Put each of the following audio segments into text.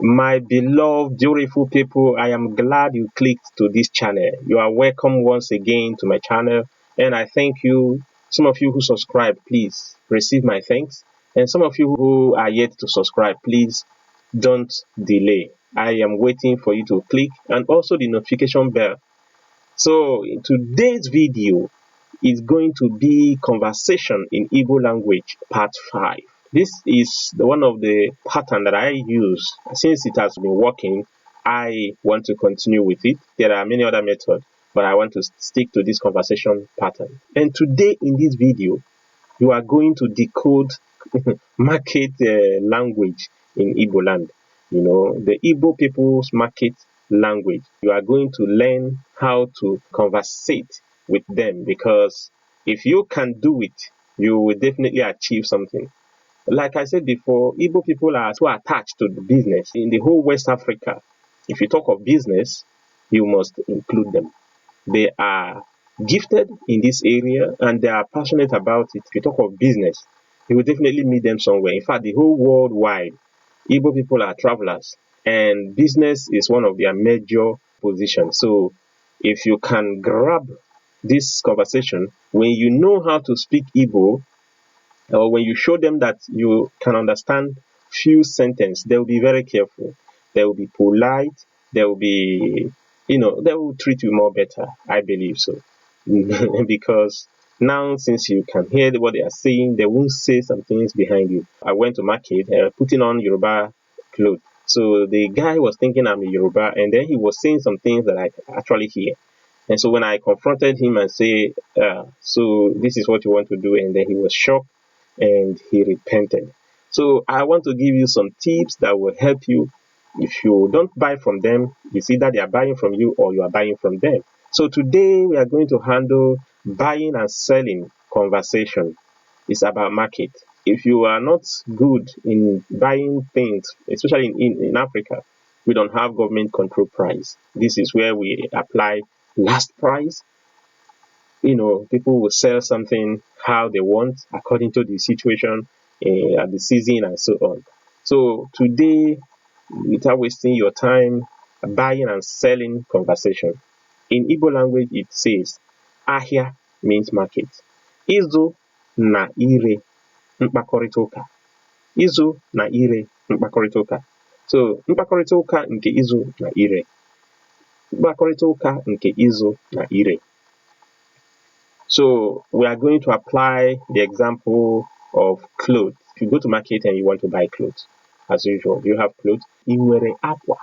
My beloved, beautiful people, I am glad you clicked to this channel. You are welcome once again to my channel, and I thank you. Some of you who subscribe, please receive my thanks. And some of you who are yet to subscribe, please don't delay. I am waiting for you to click and also the notification bell. So in today's video is going to be conversation in Igbo language part 5. This is one of the pattern that I use. Since it has been working, I want to continue with it. There are many other methods, but I want to stick to this conversation pattern. And today in this video, you are going to decode market language in Igbo land. You know, the Igbo people's market language. You are going to learn how to conversate with them, because if you can do it, you will definitely achieve something. Like I said before, Igbo people are so attached to the business in the whole West Africa. If you talk of business, you must include them. They are gifted in this area and they are passionate about it. If you talk of business, you will definitely meet them somewhere. In fact, the whole worldwide, Igbo people are travelers, and business is one of their major positions. So if you can grab this conversation, when you know how to speak Igbo, or when you show them that you can understand few sentences, they will be very careful. They will be polite. They will be, they will treat you more better. I believe so. Because now, since you can hear what they are saying, they won't say some things behind you. I went to market putting on Yoruba clothes. So the guy was thinking I'm a Yoruba, and then he was saying some things that I actually hear. And so when I confronted him and say, so this is what you want to do, and then he was shocked and he repented. So I want to give you some tips that will help you. If you don't buy from them, it's either they are buying from you or you are buying from them. So today we are going to handle buying and selling conversation. It's about market. If you are not good in buying things, especially in Africa, we don't have government control price. This is where we apply last price. People will sell something how they want according to the situation at the season and so on. So today, without wasting your time, buying and selling conversation. In Igbo language, it says, ahia means market. Izu na ire mkpakọrịta ụka. Izu na ire mkpakọrịta ụka. So, mkpakọrịta ụka nke izu na ire. Mkpakọrịta ụka nke izu na ire. So we are going to apply the example of clothes. If you go to market and you want to buy clothes, as usual, you have clothes. Inwere aqua.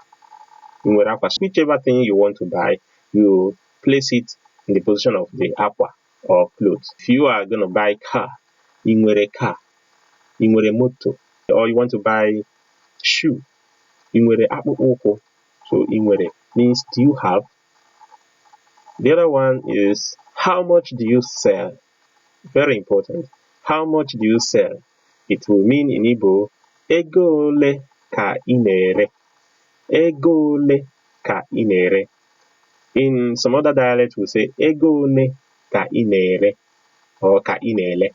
Inwere aqua. Whichever thing you want to buy, you place it in the position of the aqua or clothes. If you are going to buy car, inwere car. Inwere moto. Or you want to buy shoe, inwere akpụkpọ ụkwụ. So inwere means do you have. The other one is how much do you sell? Very important. How much do you sell? It will mean in Igbo, ego ole ka ị na-ere? Ego ole ka ị na-ere? In some other dialects, we say ego ole ka ị na-ere or ka ị na-ele.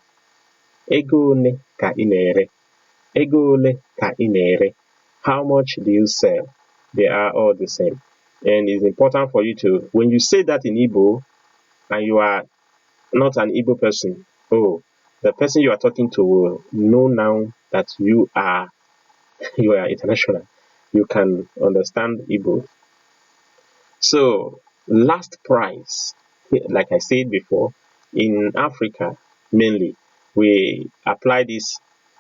Ego ole ka ị na-ere? Ego ole ka ị na-ere? How much do you sell? They are all the same. And it's important for you to, when you say that in Igbo, and you are not an Igbo person, the person you are talking to will know now that you are international. You can understand Igbo. So, last price, like I said before, in Africa, mainly, we apply this,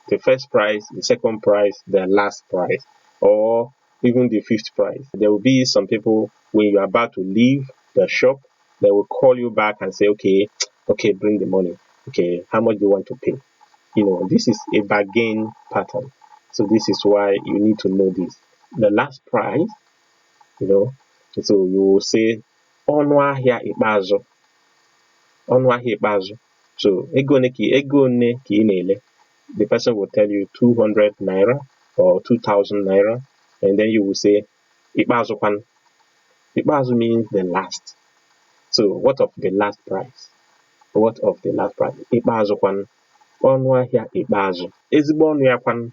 the first price, the second price, the last price, or even the fifth price. There will be some people, when you're about to leave the shop, they will call you back and say, okay, bring the money. Okay, how much do you want to pay? This is a bargain pattern. So this is why you need to know this. The last price, so you will say, ọnụ ahịa ikpeazụ. Ọnụ ahịa ikpeazụ. So, ego one ka ị na-ele. The person will tell you 200 naira or 2,000 naira. And then you will say, ikpeazụ kwan. Ikpeazụ means the last. So, what of the last price? What of the last price? Ikpeazụ kwan. Ọnụ ahịa ikpeazụ. Ezigbo ọnụ ya kwan.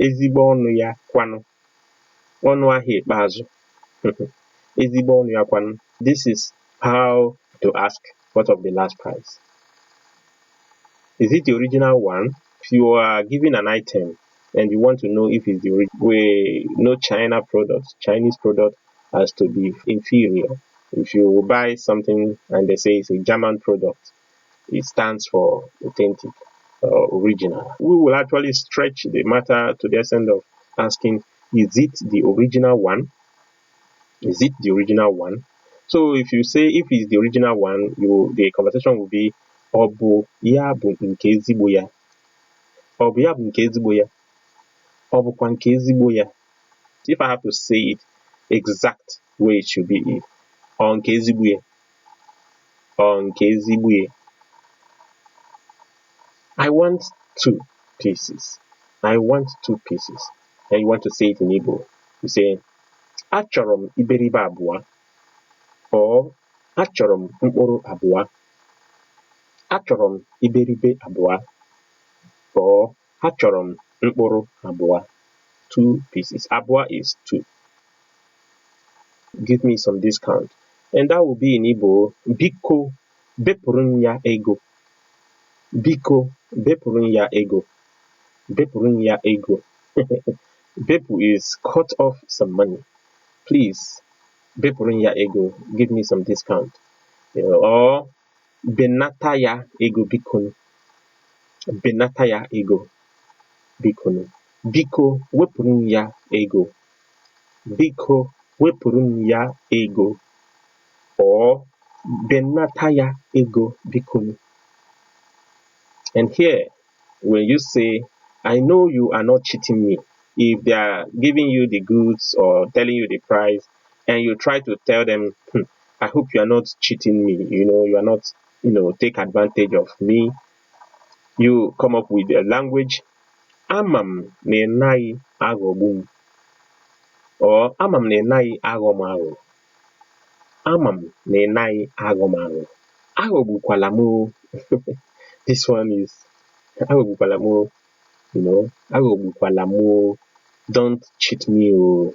Ezigbo ọnụ ya kwanụ. Ọnụ ahịa ikpeazụ. Ezigbo ọnụ ya kwanụ. This is how to ask what of the last price. Is it the original one? If you are given an item and you want to know if it's the original, we know China products, Chinese product has to be inferior. If you buy something and they say it's a German product, it stands for authentic or original. We will actually stretch the matter to the extent of asking, is it the original one? Is it the original one? So if you say if it's the original one, the conversation will be Obu ya bụ nke ezigbo ya. Obu ya bụ nke ezigbo ya. Obukwa nke ezigbo ya. If I have to say it exact way it should be, or nke ezigbo ya. Or nke ezigbo ya. I want 2 pieces. I want 2 pieces. And you want to say it in Igbo. You say, achọrọ m iberibe abụọ. Or achọrọ m mkpụrụ abụọ. Achọrọ m iberibe abụọ. Or achọrọ m mkpụrụ abụọ. 2 pieces. Abụọ is 2. Give me some discount. And that will be in Igbo, biko bepụrụ m ya ego. Biko bepụrụ m ya ego. Bepụrụ m ya ego. Bepu is cut off some money. Please, bepụrụ m ya ego. Give me some discount. Or benata ya ego bikonu. Benata ya ego bikonu. Biko wepụrụ m ya ego. Biko wepụrụ m ya ego. Or benata ya ego bikonu. And here, when you say, I know you are not cheating me, if they are giving you the goods or telling you the price, and you try to tell them, I hope you are not cheating me, you are not, take advantage of me, you come up with a language, amam nenai agobum, or amam nenai agomago, amam nenai agomago, agobukwalamo. This one is agobukwalamo. Agobukwalamo. Don't cheat me.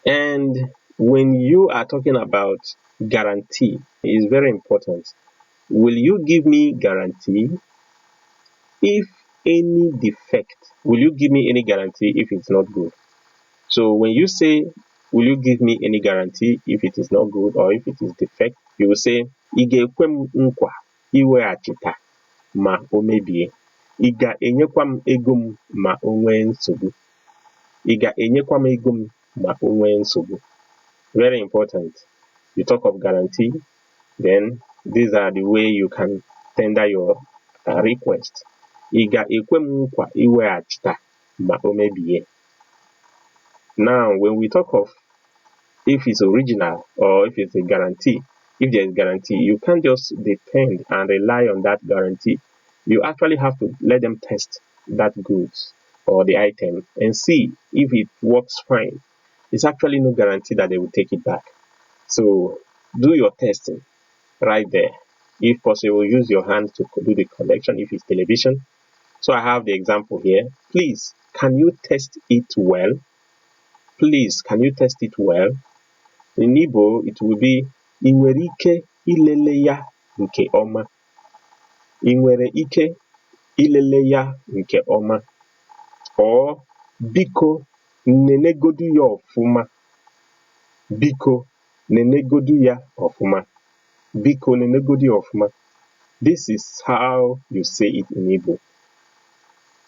And when you are talking about guarantee, it is very important. Will you give me guarantee if any defect? Will you give me any guarantee if it's not good? So when you say, will you give me any guarantee if it is not good or if it is defect, you will say, ị ga-ekwe m nkwa iweghachita ma o mebie. Ị ga-enyekwa m ego m ma o nwee nsogbu. Ị ga-enyekwa m ego m ma o nwee nsogbu. Very important. You talk of guarantee, then these are the way you can tender your request. Ị ga-ekwe m nkwa iweghachita ma o mebie. Now, when we talk of if it's original or if it's a guarantee, if there is guarantee, you can't just depend and rely on that guarantee. You actually have to let them test that goods or the item and see if it works fine. It's actually no guarantee that they will take it back. So do your testing right there. If possible, use your hand to do the collection if it's television. So I have the example here. Please, can you test it well? Please, can you test it well? In Igbo, it will be ị nwere ike ilele ya nke ọma. Ị nwere ike ilele ya nke ọma. Or biko nenegodu ya ọfụma. Biko nenegodu ya ọfụma. Biko nenegodu ya ọfụma. This is how you say it in Igbo.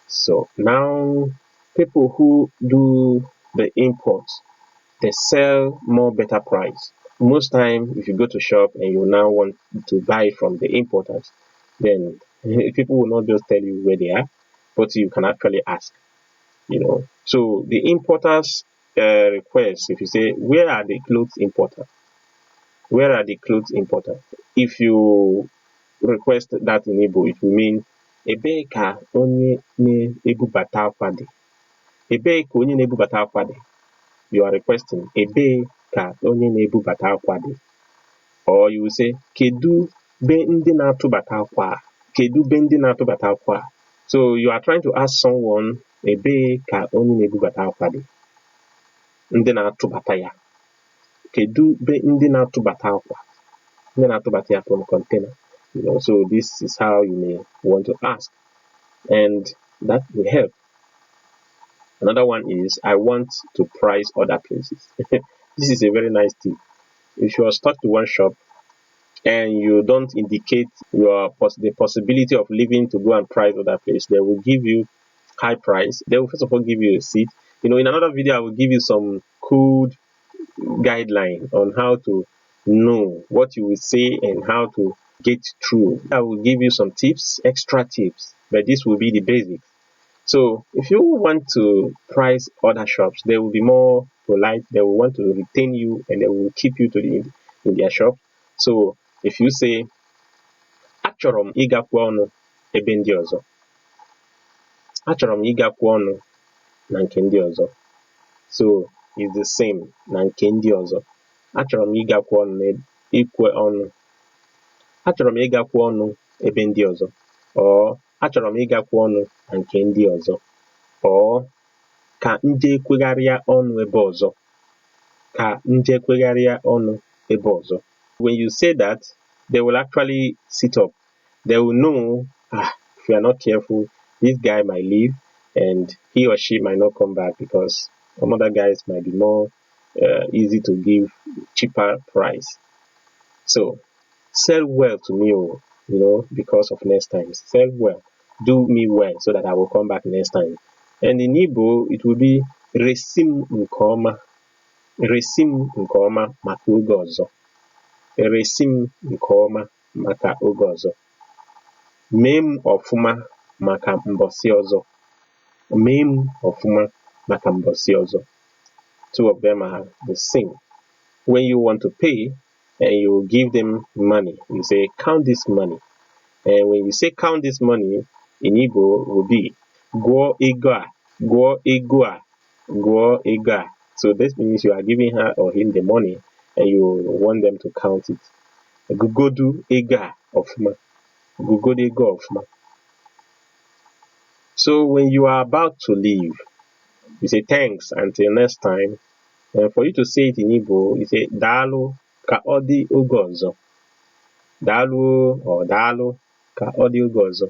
So now, people who do the import, they sell more better price. Most time, if you go to shop and you now want to buy from the importers, then people will not just tell you where they are, but you can actually ask. So the importers request, if you say, where are the clothes importer? Where are the clothes importer? If you request that in Igbo, it will mean ebee ka onye na-ebubata akwa dị? Ebee ka onye na-ebubata akwa dị? You are requesting ebee ka onye na-ebubata akwa dị? Or you will say kedu be ndị na-atụbata akwa? Kedu be ndị na-atụbata akwa? So you are trying to ask someone ebee ka onye na-ebubata akwa dị? Ndị na-atụbata ya. Kedu be ndị na-atụbata akwa? Ndị na-atụbata ya from container. So this is how you may want to ask, and that will help. Another one is, I want to price other places. This is a very nice tip. If you are stuck to one shop and you don't indicate the possibility of leaving to go and price other place, they will give you high price. They will first of all give you a seat. In another video, I will give you some code guideline on how to know what you will say and how to get through. I will give you some tips, extra tips, but this will be the basics. So if you want to price other shops, they will be more polite. They will want to retain you and they will keep you in their shop. So if you say, achọrọ m ịgakwu ọnụ ebe ndị ọzọ. Achọrọ m ịgakwu ọnụ na nke ndị ọzọ. So it's the same na nke ndị ọzọ. Achọrọ m ịgakwu ọnụ ikwe ọnụ. Achọrọ m ịgakwu ọnụ ebe ndị ọzọ. Or achọrọ m ịgakwu ọnụ na nke ndị ọzọ. Or ka nje kwegharịa ọnụ ebe ọzọ. Ka nje kwegharịa ọnụ ebe ọzọ. When you say that, they will actually sit up. They will know, if you are not careful, this guy might leave and he or she might not come back because some other guys might be more easy to give cheaper price. So sell well to me, because of next time. Sell well. Do me well so that I will come back next time. And in Igbo, it will be resim nke ọma. Resim nke ọma maka oge ọzọ. Resim nke ọma maka oge ọzọ. Mee m ọfụma maka mbọsị ọzọ. Mee m ọfụma maka mbọsị ọzọ. Two of them are the same. When you want to pay and you give them money, you say, count this money. And when you say count this money, in Igbo will be gụọ ego a, gụọ ego a, gụọ ego a. So this means you are giving her or him the money and you want them to count it. Gugodu ego a ọfụma. Gugodu ego ọfụma. So when you are about to leave, you say thanks until next time. And for you to say it in Igbo, you say daalụ ka ọ dị oge ọzọ. Daalụ or daalụ ka ọ dị oge ọzọ.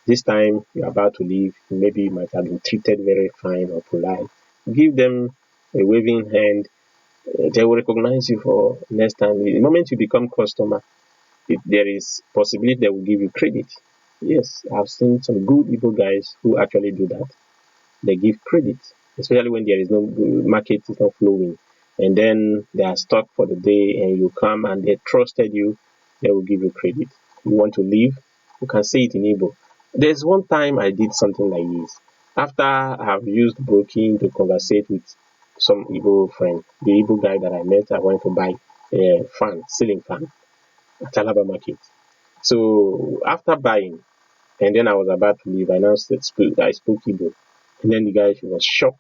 This time you are about to leave, maybe you might have been treated very fine or polite. Give them a waving hand. They will recognize you for next time. The moment you become customer, there is possibility they will give you credit. Yes, I've seen some good Igbo guys who actually do that. They give credit, especially when there is no market is not flowing, and then they are stuck for the day, and you come and they trusted you, they will give you credit. You want to leave, you can say it in Igbo. There's one time I did something like this. After I've used broking to conversate with some Igbo friend, the Igbo guy that I met, I went to buy a fan, ceiling fan at Alaba market. So after buying, and then I was about to leave, I spoke Igbo. And then the guy, he was shocked.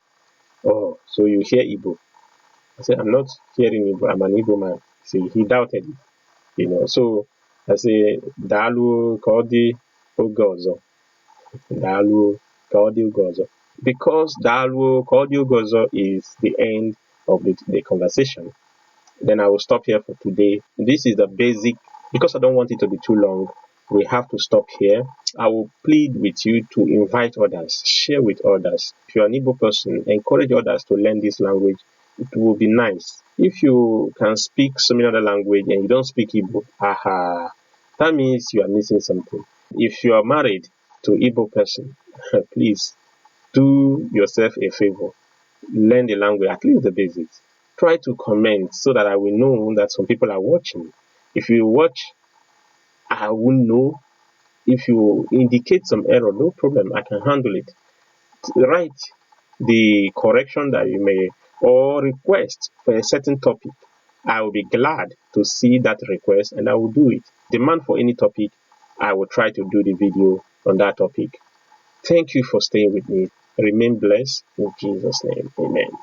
Oh, so you hear Igbo? I said, I'm not hearing Igbo, I'm an Igbo man. See, he doubted it, So I say, Dalu Kodi Ogozo. Dalu Kodi Ogozo. Because Dalu Kodi Ogozo is the end of the conversation, then I will stop here for today. This is the basic, because I don't want it to be too long. We have to stop here. I will plead with you to invite others, share with others. If you are an Igbo person, encourage others to learn this language. It will be nice. If you can speak some other language and you don't speak Igbo, that means you are missing something. If you are married to an Igbo person, please do yourself a favor. Learn the language, at least the basics. Try to comment so that I will know that some people are watching. If you watch, I will know. If you indicate some error, no problem, I can handle it. Write the correction that you may or request for a certain topic. I will be glad to see that request and I will do it. Demand for any topic, I will try to do the video on that topic. Thank you for staying with me. Remain blessed in Jesus' name. Amen.